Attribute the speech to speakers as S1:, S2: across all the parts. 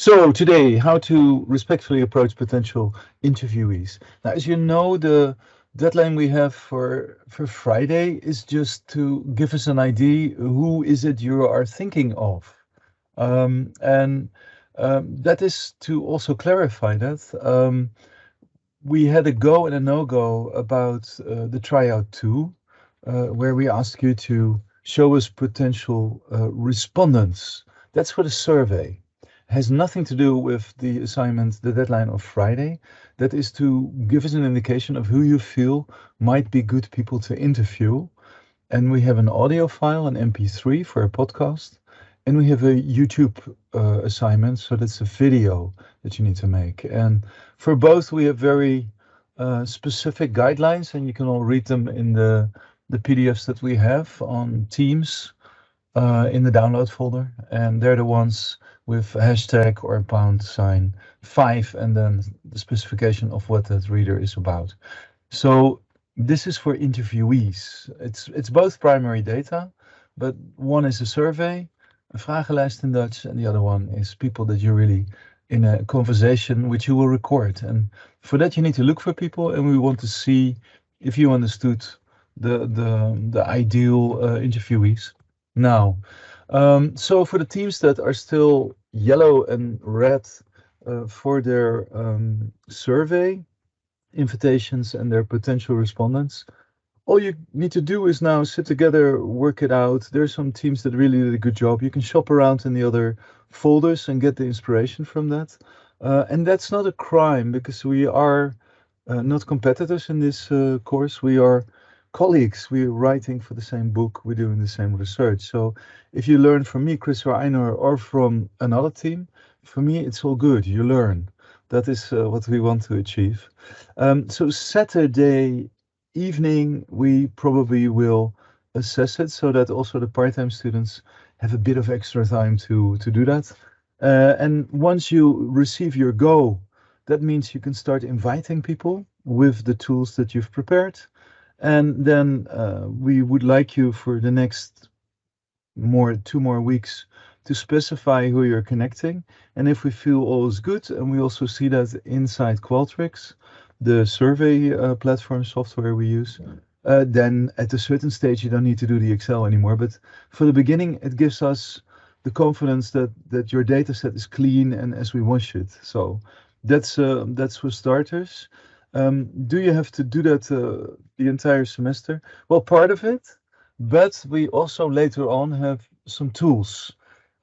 S1: So today, how to respectfully approach potential interviewees. Now, as you know, the deadline we have for Friday is just to give us an idea who is it you are thinking of, and that is to also clarify that we had a go and a no-go about the tryout 2, where we ask you to show us potential respondents. That's for the survey. Has nothing to do with the assignment, the deadline of Friday. That is to give us an indication of who you feel might be good people to interview. And we have an audio file, an MP3 for a podcast. And we have a YouTube assignment, so that's a video that you need to make. And for both, we have very specific guidelines, and you can all read them in the PDFs that we have on Teams in the download folder. And they're the ones with a hashtag or a pound sign 5, and then the specification of what that reader is about. So this is for interviewees. It's both primary data, but one is a survey, a vragenlijst in Dutch, and the other one is people that you really in a conversation which you will record. And for that you need to look for people, and we want to see if you understood the ideal interviewees. Now, so for the teams that are still yellow and red for their survey invitations and their potential respondents, all you need to do is now sit together, work it out. There's some teams that really did a good job. You can shop around in the other folders and get the inspiration from that. And that's not a crime, because we are not competitors in this course. We are colleagues. We're writing for the same book. We're doing the same research. So if you learn from me, Chris or Einar, or from another team, for me, it's all good. You learn. That is what we want to achieve. So Saturday evening, we probably will assess it so that also the part-time students have a bit of extra time to do that. And once you receive your go, that means you can start inviting people with the tools that you've prepared. And then we would like you for the next 2 more weeks to specify who you're connecting. And if we feel all is good, and we also see that inside Qualtrics, the survey platform software we use, then at a certain stage you don't need to do the Excel anymore. But for the beginning, it gives us the confidence that your data set is clean and as we want it. So that's for starters. Do you have to do that the entire semester? Well, part of it, but we also later on have some tools.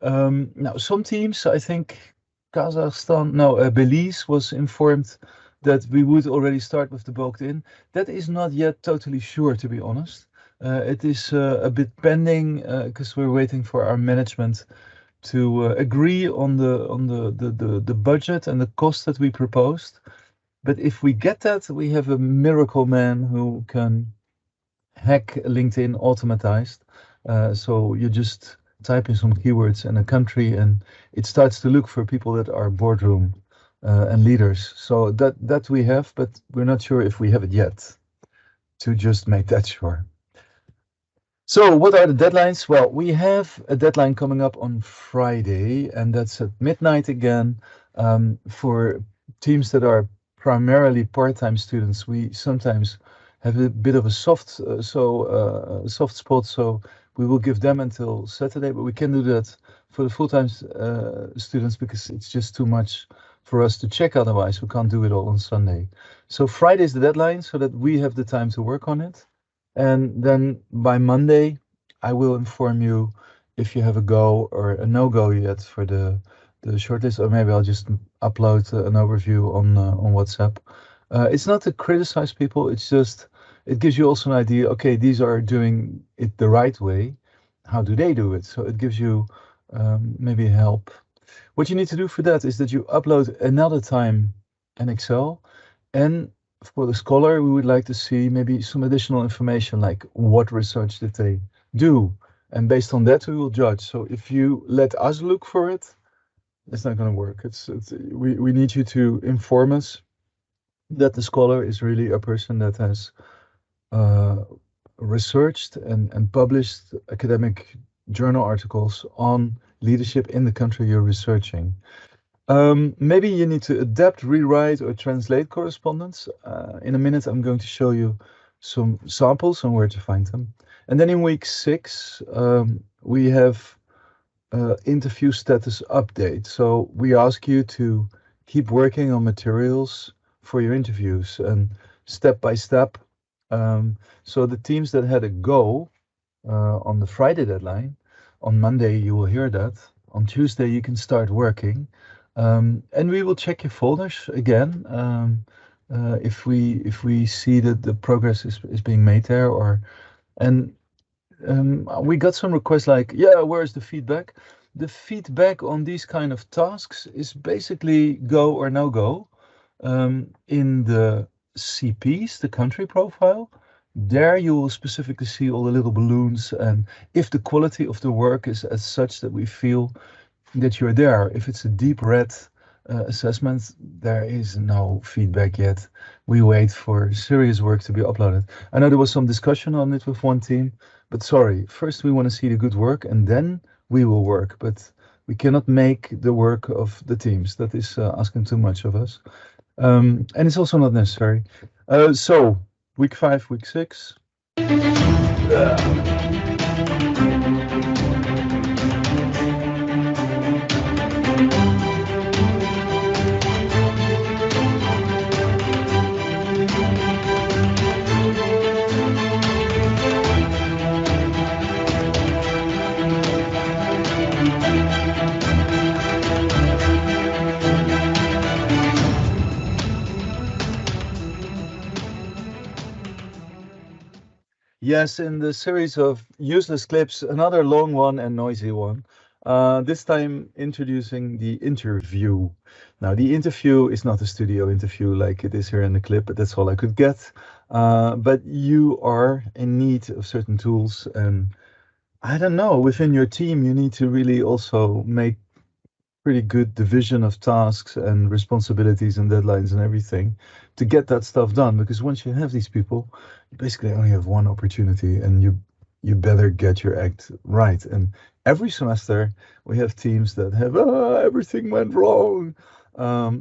S1: Now, some teams, I think Kazakhstan, no, Belize was informed that we would already start with the bulked in. That is not yet totally sure, to be honest. It is a bit pending because we're waiting for our management to agree on the budget and the cost that we proposed. But if we get that, we have a miracle man who can hack LinkedIn automatized. So you just type in some keywords and a country, and it starts to look for people that are boardroom and leaders. So that we have, but we're not sure if we have it yet, to just make that sure. So what are the deadlines? Well, we have a deadline coming up on Friday, and that's at midnight again. For teams that are primarily part-time students, we sometimes have a bit of a soft spot, so we will give them until Saturday, but we can do that for the full-time students because it's just too much for us to check. Otherwise, we can't do it all on Sunday. So Friday is the deadline so that we have the time to work on it. And then by Monday, I will inform you if you have a go or a no-go yet for the shortlist, or maybe I'll just upload an overview on WhatsApp. It's not to criticize people, it's just, it gives you also an idea, okay, these are doing it the right way. How do they do it? So it gives you maybe help. What you need to do for that is that you upload another time an Excel, and for the scholar, we would like to see maybe some additional information, like what research did they do? And based on that, we will judge. So if you let us look for it, it's not going to work. We need you to inform us that the scholar is really a person that has researched and published academic journal articles on leadership in the country you're researching. Maybe you need to adapt, rewrite, or translate correspondence. In a minute, I'm going to show you some samples on where to find them. And then in week 6, we have interview status update. So we ask you to keep working on materials for your interviews and step by step. So the teams that had a go on the Friday deadline. On Monday, you will hear that. On Tuesday, you can start working. And we will check your folders again if we see that the progress is being made there. And we got some requests like, yeah, where's the feedback? The feedback on these kind of tasks is basically go or no go. In the CPs, the country profile, there you will specifically see all the little balloons, and if the quality of the work is as such that we feel that you're there. If it's a deep red assessment, there is no feedback yet. We wait for serious work to be uploaded. I know there was some discussion on it with one team, but sorry, first we want to see the good work and then we will work. But we cannot make the work of the teams. That is asking too much of us. And it's also not necessary. So, week 5, week 6. Yes, in the series of useless clips, another long one and noisy one. This time introducing the interview. Now, the interview is not a studio interview like it is here in the clip, but that's all I could get. But you are in need of certain tools, and I don't know, within your team, you need to really also make pretty good division of tasks and responsibilities and deadlines and everything to get that stuff done. Because once you have these people, you basically only have one opportunity, and you better get your act right. And every semester we have teams that have everything went wrong.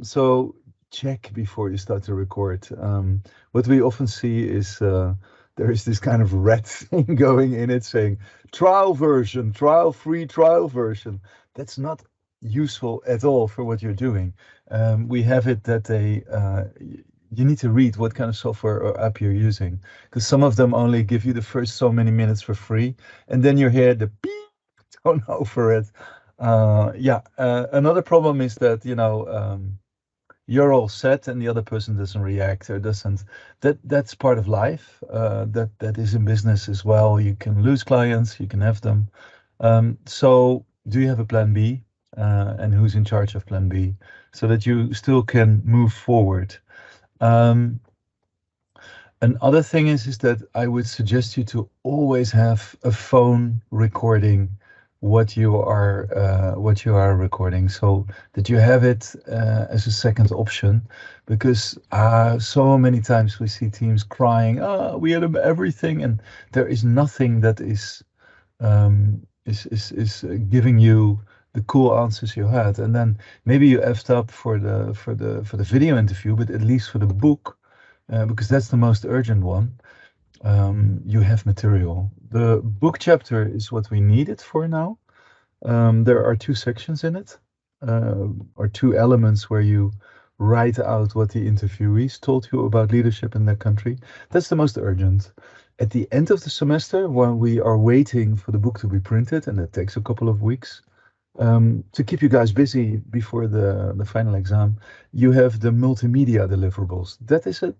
S1: So check before you start to record. What we often see is there is this kind of red thing going in it saying trial version, trial free trial version. That's not useful at all for what you're doing. We have it that you need to read what kind of software or app you're using, because some of them only give you the first so many minutes for free, and then you hear the beep tone over it. Another problem is that you're all set and the other person doesn't react or doesn't. That's part of life. That is in business as well. You can lose clients, you can have them. So do you have a plan B? And who's in charge of plan B, so that you still can move forward. Another thing is that I would suggest you to always have a phone recording what you are recording, so that you have it as a second option, because so many times we see teams crying, we had everything, and there is nothing that is giving you the cool answers you had. And then maybe you effed up for the video interview, but at least for the book, because that's the most urgent one, you have material. The book chapter is what we need it for now. There are 2 sections in it, or 2 elements where you write out what the interviewees told you about leadership in their country. That's the most urgent. At the end of the semester, when we are waiting for the book to be printed, and that takes a couple of weeks, to keep you guys busy before the final exam, you have the multimedia deliverables. That is at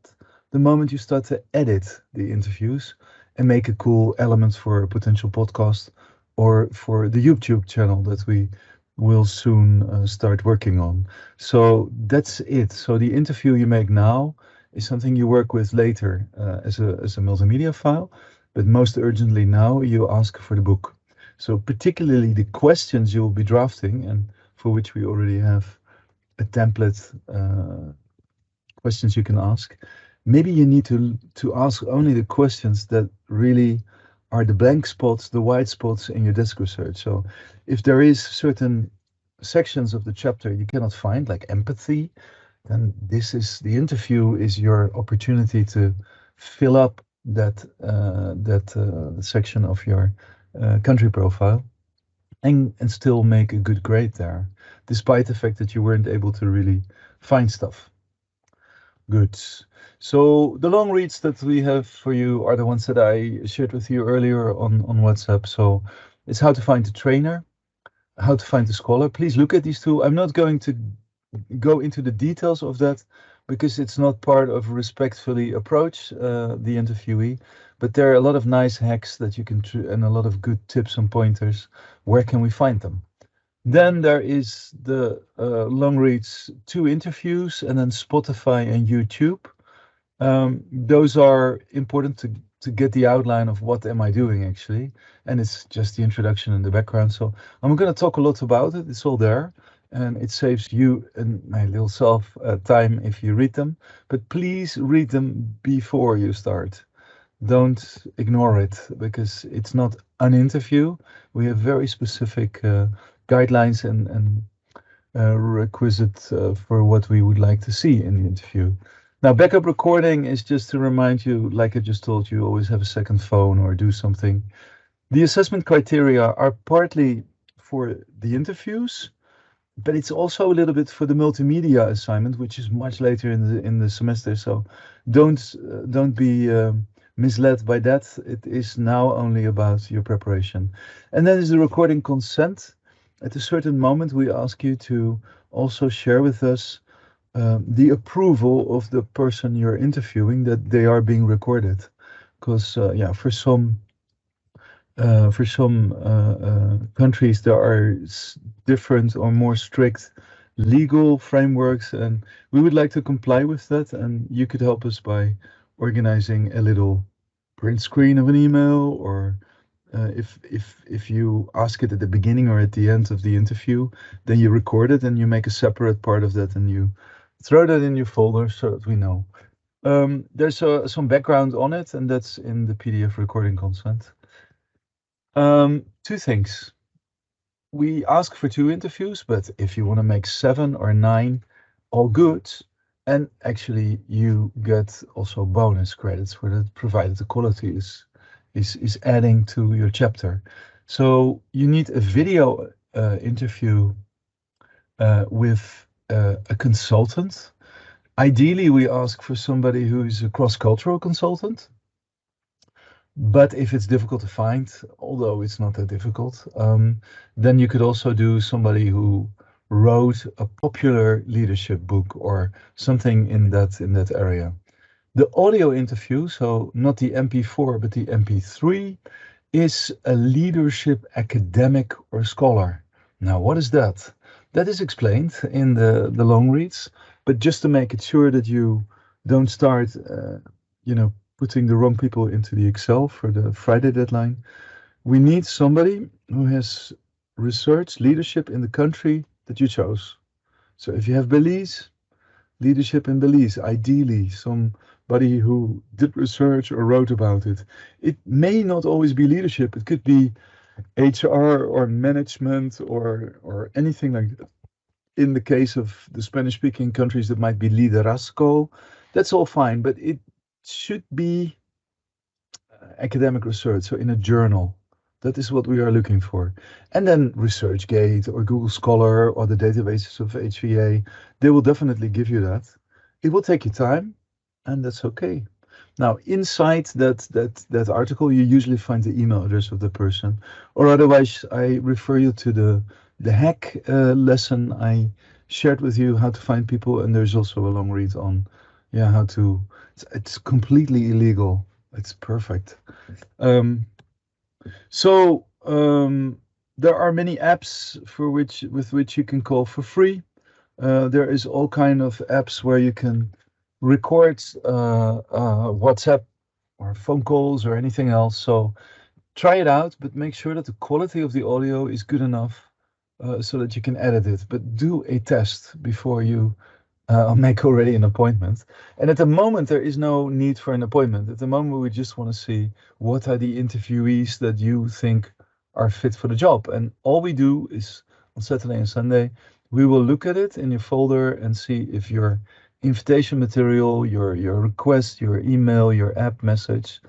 S1: the moment you start to edit the interviews and make a cool element for a potential podcast or for the YouTube channel that we will soon start working on. So that's it. So the interview you make now is something you work with later as a multimedia file, but most urgently now you ask for the book. So particularly the questions you will be drafting, and for which we already have a template, questions you can ask. Maybe you need to ask only the questions that really are the blank spots, the white spots in your desk research. So if there is certain sections of the chapter you cannot find, like empathy, then the interview is your opportunity to fill up that section of your country profile and still make a good grade there, despite the fact that you weren't able to really find stuff. Good. So the long reads that we have for you are the ones that I shared with you earlier on WhatsApp. So it's how to find a trainer, how to find a scholar. Please look at these two. I'm not going to go into the details of that because it's not part of respectfully approach the interviewee, but there are a lot of nice hacks that you can and a lot of good tips and pointers. Where can we find them? Then there is the long reads, two interviews, and then Spotify and YouTube. Those are important to get the outline of what am I doing actually, and it's just the introduction and the background. So I'm going to talk a lot about it. It's all there, and it saves you and my little self time if you read them. But please read them before you start. Don't ignore it because it's not an interview. We have very specific guidelines and requisite for what we would like to see in the interview. Now, backup recording is just to remind you, like I just told you, always have a second phone or do something. The assessment criteria are partly for the interviews, but it's also a little bit for the multimedia assignment, which is much later in the semester. So don't be misled by that. It is now only about your preparation. And then is the recording consent. At a certain moment, we ask you to also share with us the approval of the person you're interviewing that they are being recorded. Because yeah, for some countries there are different or more strict legal frameworks, and we would like to comply with that. And you could help us by organizing a little print screen of an email, or if you ask it at the beginning or at the end of the interview, then you record it and you make a separate part of that and you throw that in your folder so that we know. There's some background on it, and that's in the PDF recording consent. Two things. We ask for 2 interviews, but if you want to make 7 or 9, all good. And actually, you get also bonus credits for that, provided the quality is adding to your chapter. So you need a video interview with a consultant. Ideally, we ask for somebody who is a cross-cultural consultant. But if it's difficult to find, although it's not that difficult, then you could also do somebody who wrote a popular leadership book or something in that area. The audio interview, so not the MP4 but the MP3, is a leadership academic or scholar. Now, what is that? That is explained in the long reads, but just to make it sure that you don't start, putting the wrong people into the Excel for the Friday deadline, we need somebody who has research leadership in the country that you chose. So if you have Belize, leadership in Belize, ideally somebody who did research or wrote about it. It may not always be leadership. It could be HR or management or anything like that. In the case of the Spanish-speaking countries, that might be liderazgo. That's all fine, but it should be academic research, so in a journal. That is what we are looking for. And then ResearchGate or Google Scholar or the databases of HVA, they will definitely give you that. It will take you time, and that's okay. Now, inside that article, you usually find the email address of the person, or otherwise I refer you to the hack lesson I shared with you, how to find people, and there's also a long read on how to. It's completely illegal. It's perfect. There are many apps with which you can call for free. There is all kind of apps where you can record WhatsApp or phone calls or anything else. So try it out, but make sure that the quality of the audio is good enough so that you can edit it. But do a test before you make already an appointment. And at the moment, there is no need for an appointment. At the moment, we just want to see what are the interviewees that you think are fit for the job. And all we do is on Saturday and Sunday. We will look at it in your folder and see if your invitation material, your request, your email, your app message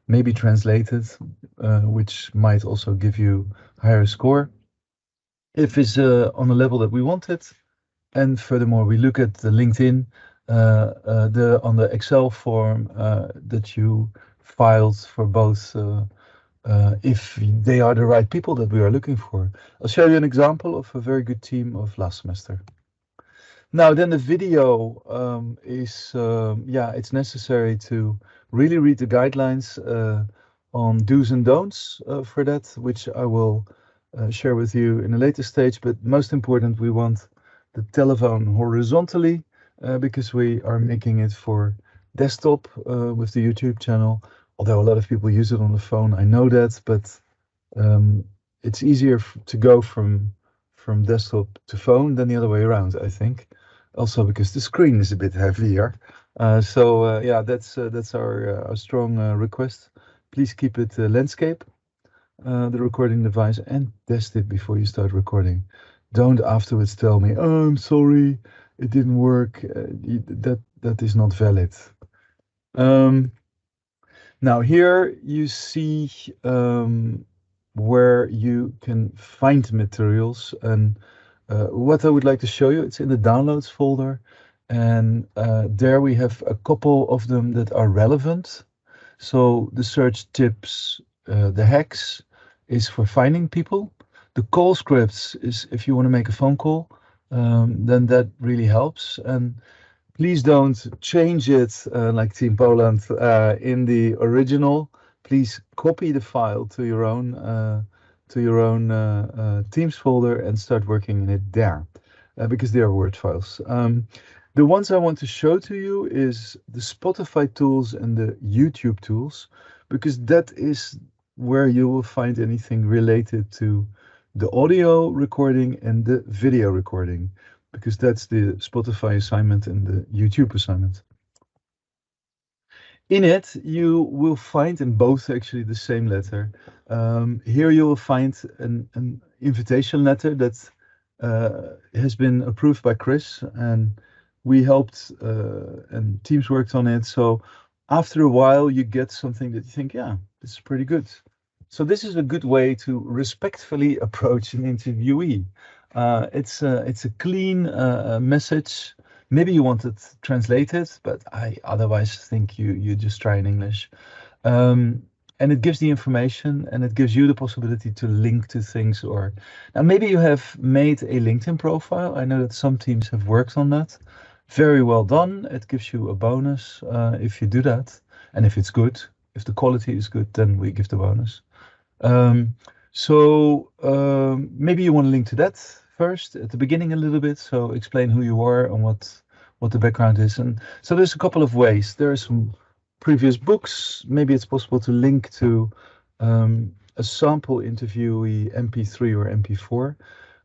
S1: may be translated, which might also give you higher score. If it's on a level that we want it, and furthermore, we look at the LinkedIn, the on the Excel form that you filed for both, if they are the right people that we are looking for. I'll show you an example of a very good team of last semester. Now, then the video is, yeah, it's necessary to really read the guidelines on do's and don'ts for that, which I will share with you in a later stage. But most important, we want the telephone horizontally because we are making it for desktop with the YouTube channel. Although a lot of people use it on the phone, I know that, but it's easier to go from desktop to phone than the other way around, I think. Also because the screen is a bit heavier. Yeah, that's our strong request. Please keep it landscape, the recording device, and test it before you start recording. Don't afterwards tell me, "Oh, I'm sorry, it didn't work." That is not valid. Now here you see where you can find materials, and what I would like to show you, it's in the downloads folder, and there we have a couple of them that are relevant. So the search tips, the hacks is for finding people. The call scripts is if you want to make a phone call, then that really helps. And please don't change it like Team Poland in the original. Please copy the file to your own Teams folder and start working in it there, because they are Word files. The ones I want to show to you is the Spotify tools and the YouTube tools, because that is where you will find anything related to the audio recording and the video recording, because that's the Spotify assignment and the YouTube assignment. In it, you will find in both actually the same letter. Here you will find an invitation letter that has been approved by Chris, and we helped and teams worked on it. So after a while, you get something that you think, yeah, this is pretty good. So this is a good way to respectfully approach an interviewee. It's a clean message. Maybe you want it translated, but I otherwise think you just try in English. And it gives the information, and it gives you the possibility to link to things. Or now maybe you have made a LinkedIn profile. I know that some teams have worked on that. Very well done. It gives you a bonus if you do that, and if it's good, if the quality is good, then we give the bonus. Maybe you want to link to that first at the beginning a little bit. So explain who you are and what the background is. And so there's a couple of ways. There are some previous books. Maybe it's possible to link to a sample interviewee MP3 or MP4.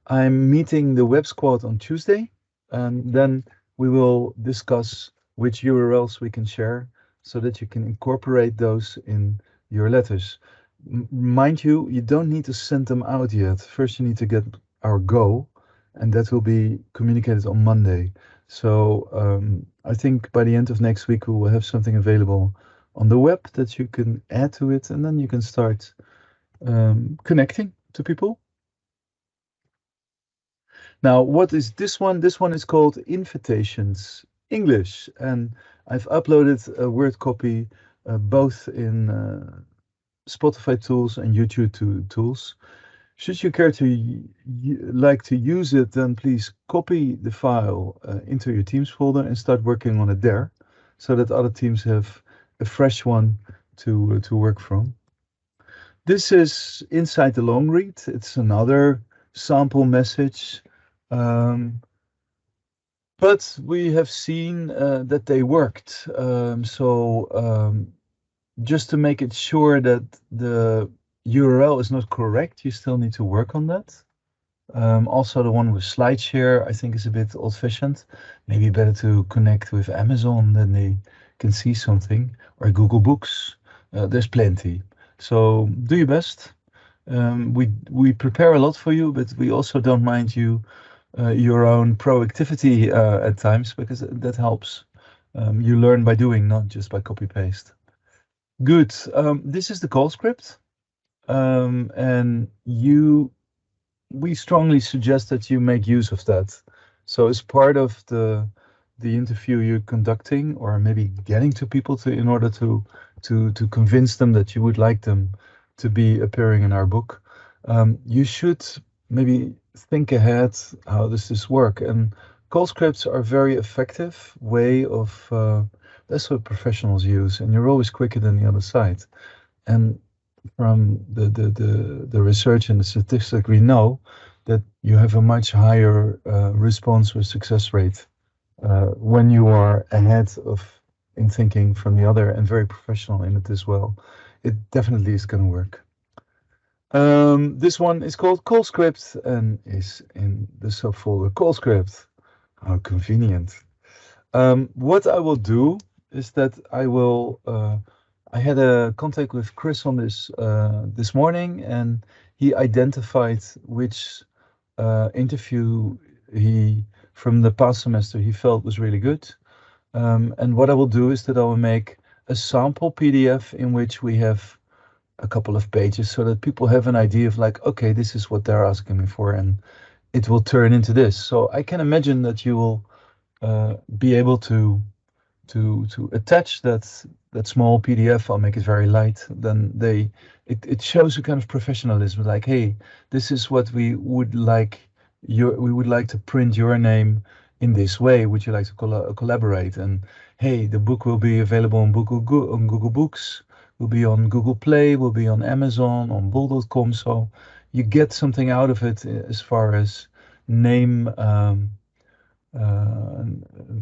S1: I'm meeting the web squad on Tuesday, and then we will discuss which URLs we can share so that you can incorporate those in your letters. Mind you, you don't need to send them out yet. First, you need to get our go, and that will be communicated on Monday. So I think by the end of next week, we will have something available on the web that you can add to it, and then you can start connecting to people. Now, what is this one? This one is called Invitations English, and I've uploaded a Word copy both in Spotify tools and YouTube tools. Should you care to like to use it, then please copy the file into your Teams folder and start working on it there, so that other teams have a fresh one to work from. This is inside the long read. It's another sample message, but we have seen that they worked. Just to make it sure that the URL is not correct, you still need to work on that. Also, the one with SlideShare, I think, is a bit old-fashioned. Maybe better to connect with Amazon, then they can see something, or Google Books. There's plenty. So do your best. We prepare a lot for you, but we also don't mind you your own proactivity at times because that helps. You learn by doing, not just by copy paste. Good. This is the call script, and we strongly suggest that you make use of that. So as part of the interview you're conducting, or maybe getting to people to in order to convince them that you would like them to be appearing in our book, you should maybe think ahead. How does this work? And call scripts are a very effective way of. That's what professionals use, and you're always quicker than the other side. And from the research and the statistics, we know that you have a much higher response or success rate when you are ahead of in thinking from the other and very professional in it as well. It definitely is going to work. This one is called call script and is in the subfolder call script. How convenient. What I will do is that I had a contact with Chris on this morning, and he identified which interview he from the past semester he felt was really good. And what I will do is that I will make a sample PDF in which we have a couple of pages so that people have an idea of like, okay, this is what they're asking me for, and it will turn into this. So I can imagine that you will be able to attach that small PDF. I'll make it very light. Then it shows a kind of professionalism. Like, hey, this is what we would like. We would like to print your name in this way. Would you like to collaborate? And hey, the book will be available on Google Books. Will be on Google Play. Will be on Amazon, on Bull.com. So you get something out of it as far as name. Uh,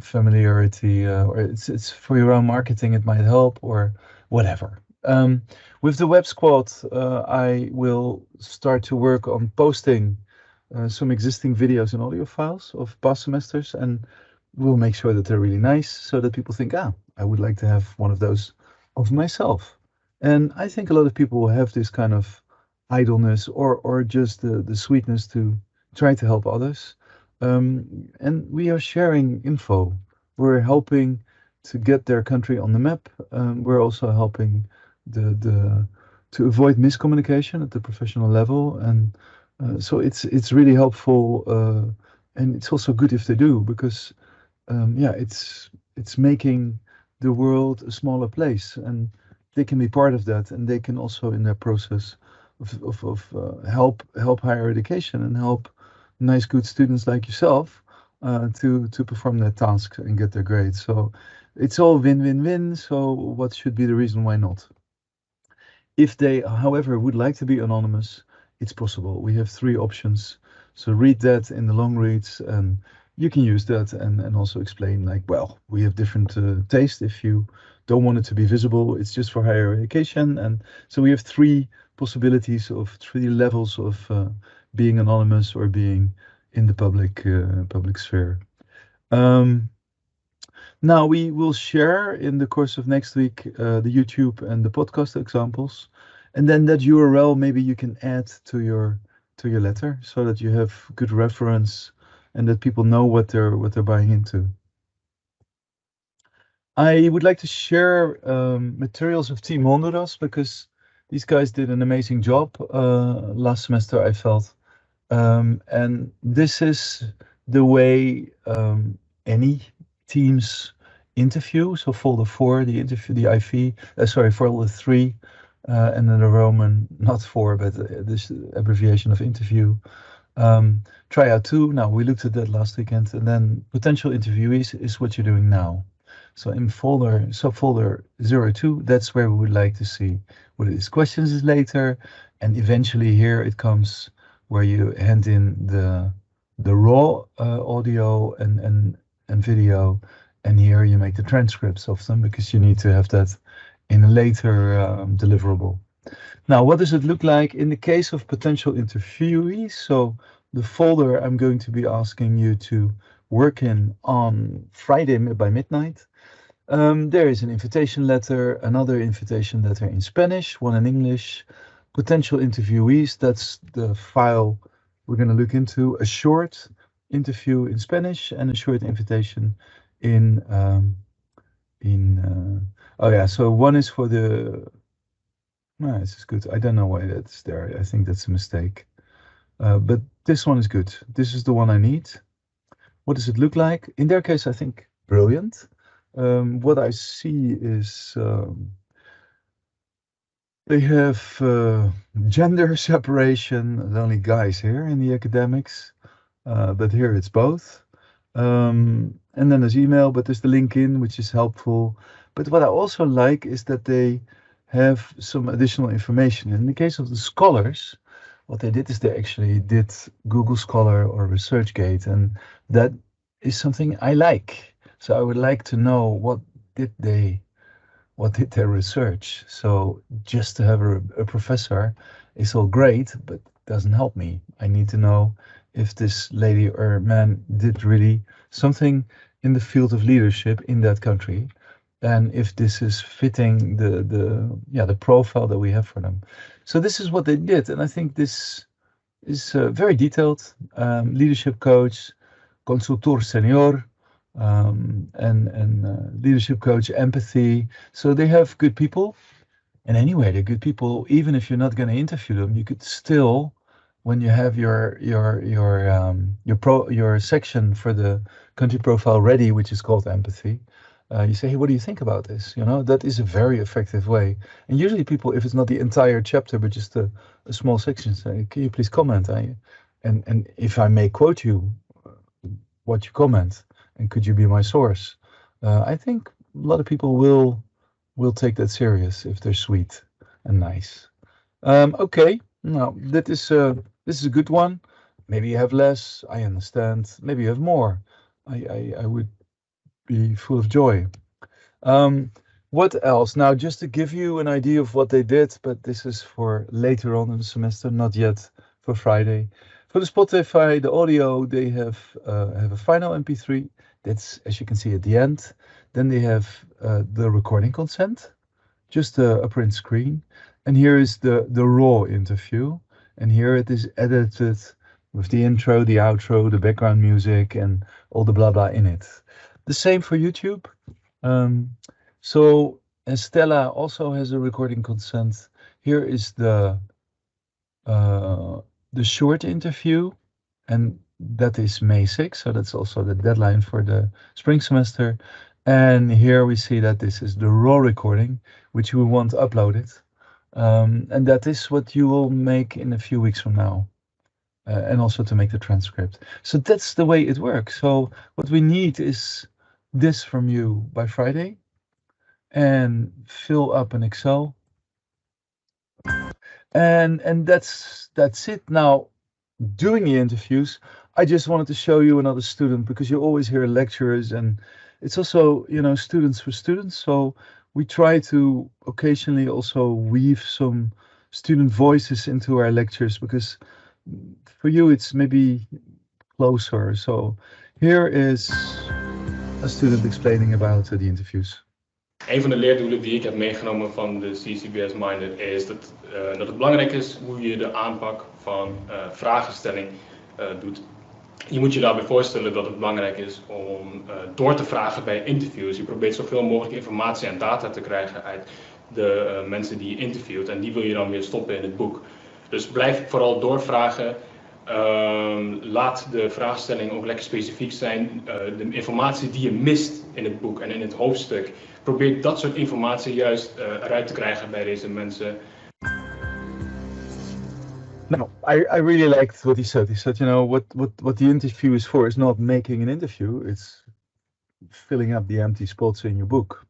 S1: Familiarity, or it's for your own marketing. It might help or whatever. With the Web Squad, I will start to work on posting some existing videos and audio files of past semesters, and we'll make sure that they're really nice so that people think, I would like to have one of those of myself. And I think a lot of people will have this kind of idleness or just the sweetness to try to help others. And we are sharing info. We're helping to get their country on the map. We're also helping the to avoid miscommunication at the professional level, and so it's really helpful, and it's also good if they do because yeah, it's making the world a smaller place, and they can be part of that, and they can also in their process of help higher education and help nice good students like yourself to perform their tasks and get their grades. So it's all win-win-win. So what should be the reason why not? If they, however, would like to be anonymous, it's possible. We have three options. So read that in the long reads, and you can use that and also explain like, well, we have different taste. If you don't want it to be visible, it's just for higher education. And so we have three possibilities of three levels of being anonymous or being in the public sphere. Now we will share in the course of next week the YouTube and the podcast examples, and then that URL maybe you can add to your letter so that you have good reference and that people know what they're buying into. I would like to share materials of Team Honduras because these guys did an amazing job last semester, I felt. And this is the way any teams interview. So folder 4, the interview, the IV, sorry, folder 3, and then the Roman, not 4, but this abbreviation of interview. Tryout 2, now we looked at that last weekend, and then potential interviewees is what you're doing now. So in subfolder 02, that's where we would like to see what it is. Questions is later, and eventually here it comes where you hand in the raw audio and video, and here you make the transcripts of them because you need to have that in a later deliverable. Now, what does it look like in the case of potential interviewees? So the folder I'm going to be asking you to work in on Friday by midnight. There is an invitation letter, another invitation letter in Spanish, one in English, potential interviewees. That's the file we're going to look into. A short interview in Spanish and a short invitation in oh yeah. So one is for the. No, this is good. I don't know why that's there. I think that's a mistake. But this one is good. This is the one I need. What does it look like? In their case, I think brilliant. What I see is they have gender separation, only guys here in the academics, but here it's both. And then there's email, but there's the LinkedIn, which is helpful. But what I also like is that they have some additional information. In the case of the scholars, what they did is they actually did Google Scholar or ResearchGate, and that is something I like. So I would like to know did they what did they research. So just to have a professor is all great, but doesn't help me. I need to know if this lady or man did really something in the field of leadership in that country, and if this is fitting the profile that we have for them. So this is what they did, and I think this is very detailed. Leadership coach, consultor senior, and leadership coach, empathy. So they have good people. And anyway, they're good people. Even if you're not going to interview them, you could still, when you have your section for the country profile ready, which is called empathy, you say, hey, what do you think about this? You know, that is a very effective way. And usually people, if it's not the entire chapter, but just a small section, say, can you please comment? And if I may quote you, what you comment, and could you be my source? I think a lot of people will take that serious if they're sweet and nice. Okay, now this is a good one. Maybe you have less. I understand. Maybe you have more. I would be full of joy. What else? Now, just to give you an idea of what they did, but this is for later on in the semester, not yet for Friday. For the Spotify, the audio, they have a final MP3. That's, as you can see at the end. Then they have the recording consent, just a print screen. And here is the raw interview. And here it is edited with the intro, the outro, the background music, and all the blah blah in it. The same for YouTube. So Stella also has a recording consent. Here is the short interview, and that is May 6th, so that's also the deadline for the spring semester. And here we see that this is the raw recording, which we want uploaded. And that is what you will make in a few weeks from now. And also to make the transcript. So that's the way it works. So what we need is this from you by Friday, and fill up an Excel. And that's it. Now, doing the interviews, I just wanted to show you another student, because you always hear lecturers, and it's also, students for students. So we try to occasionally also weave some student voices into our lectures, because for you it's maybe closer. So here is a student explaining about the interviews.
S2: Een van de leerdoelen die ik heb meegenomen van de CCBS Minded is dat het belangrijk is hoe je de aanpak van vragenstelling doet. Je moet je daarbij voorstellen dat het belangrijk is om door te vragen bij interviews. Je probeert zoveel mogelijk informatie en data te krijgen uit de mensen die je interviewt, en die wil je dan weer stoppen in het boek. Dus blijf vooral doorvragen. Laat de vraagstelling ook lekker specifiek zijn. De informatie die je mist in het boek en in het hoofdstuk, probeer dat soort informatie juist eruit te krijgen bij deze mensen.
S1: No, I really liked what he said. He said, what the interview is for is not making an interview. It's filling up the empty spots in your book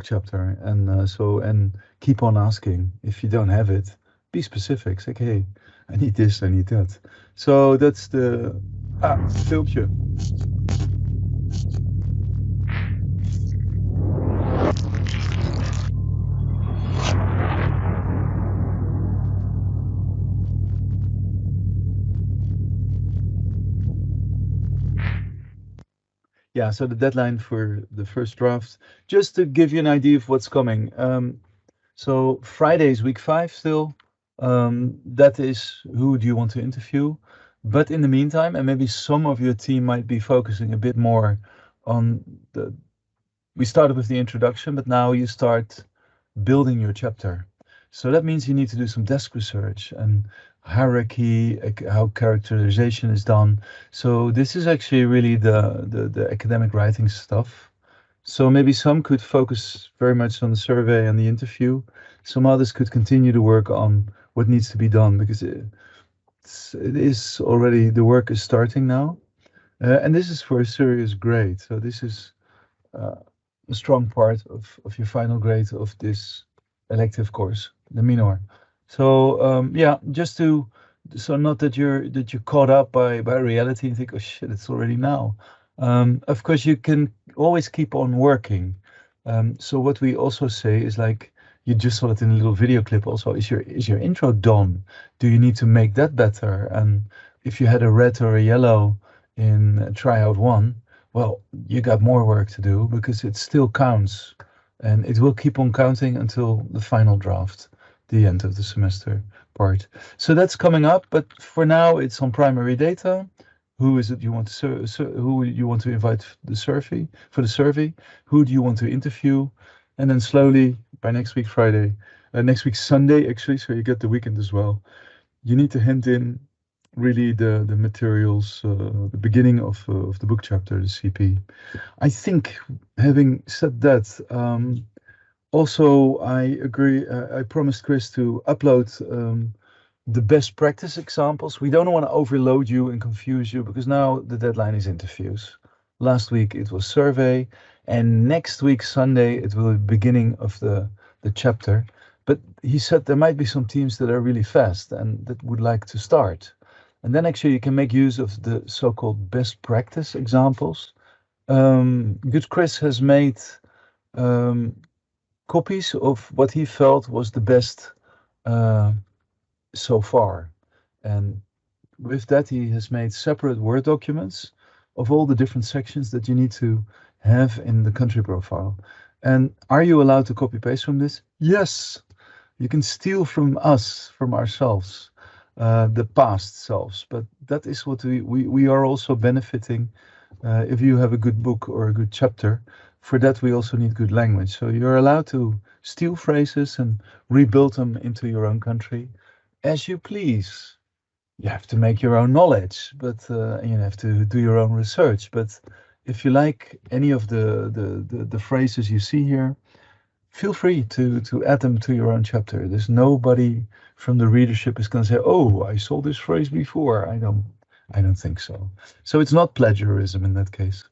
S1: chapter. And keep on asking. If you don't have it, be specific. Say, hey, I need this, I need that. So that's the filmpje. Yeah, so the deadline for the first draft, just to give you an idea of what's coming. So Friday is week 5 still. That is, who do you want to interview? But in the meantime, and maybe some of your team might be focusing a bit more on the. We started with the introduction, but now you start building your chapter. So that means you need to do some desk research and hierarchy, how characterization is done. So this is actually really the academic writing stuff. So maybe some could focus very much on the survey and the interview. Some others could continue to work on what needs to be done because it is already, the work is starting now. And this is for a serious grade. So this is uh, a strong part of your final grade of this elective course, the minor. So yeah, just to, so not that you're caught up by reality and think, oh shit, it's already now. Of course, you can always keep on working. So what we also say is like, you just saw it in a little video clip. Also, is your intro done? Do you need to make that better? And if you had a red or a yellow in tryout one, well, you got more work to do because it still counts and it will keep on counting until the final draft, the end of the semester part. So that's coming up, but for now it's on primary data. Who is it you want to who you want to invite the survey for the survey? Who do you want to interview? And then slowly by next week Friday, next week Sunday actually, so you get the weekend as well. You need to hand in really the materials, the beginning of the book chapter, the CP. I think, having said that, also I agree. I promised Chris to upload the best practice examples. We don't want to overload you and confuse you because now the deadline is interviews. Last week it was survey, and next week Sunday it will be beginning of the chapter. But he said there might be some teams that are really fast and that would like to start. And then actually you can make use of the so-called best practice examples. Good Chris has made um, copies of what he felt was the best uh, so far. And with that, he has made separate Word documents of all the different sections that you need to have in the country profile. And are you allowed to copy paste from this? Yes. You can steal from us, from ourselves, the past selves. But that is what we are also benefiting if you have a good book or a good chapter. For that, we also need good language. So you're allowed to steal phrases and rebuild them into your own country as you please. You have to make your own knowledge, but you have to do your own research. But if you like any of the phrases you see here, feel free to add them to your own chapter. There's nobody from the readership is going to say, "Oh, I saw this phrase before." I don't think so. So it's not plagiarism in that case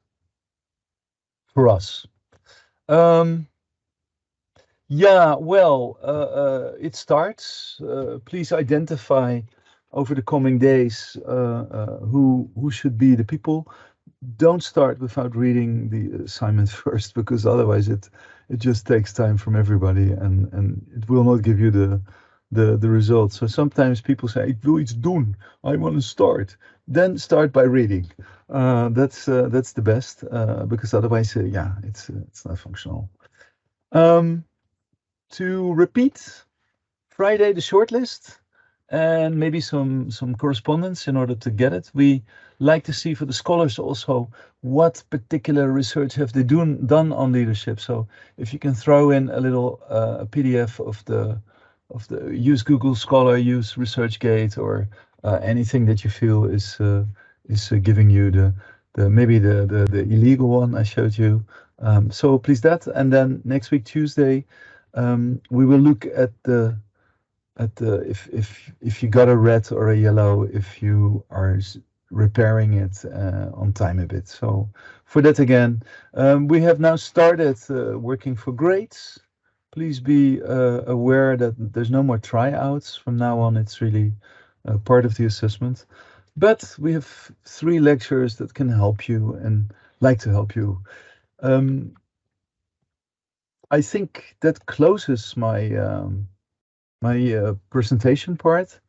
S1: for us. Um, Yeah, well, it starts. Please identify over the coming days who should be the people. Don't start without reading the assignment first, because otherwise it just takes time from everybody, and it will not give you the results. So sometimes people say, "Ik wil iets doen. I want to start." Then start by reading. That's the best, because otherwise, yeah, it's not functional. Um, to repeat, Friday the shortlist and maybe some correspondence in order to get it. We like to see for the scholars also what particular research have they done on leadership. So if you can throw in a little PDF of the use Google Scholar, use ResearchGate, or anything that you feel is giving you the maybe the illegal one I showed you. So please that, and then next week Tuesday we will look at the if you got a red or a yellow, if you are repairing it on time a bit. So for that again, we have now started working for grades. Please be aware that there's no more tryouts from now on. It's really part of the assessment. But we have 3 lectures that can help you and like to help you. Um, I think that closes my presentation part.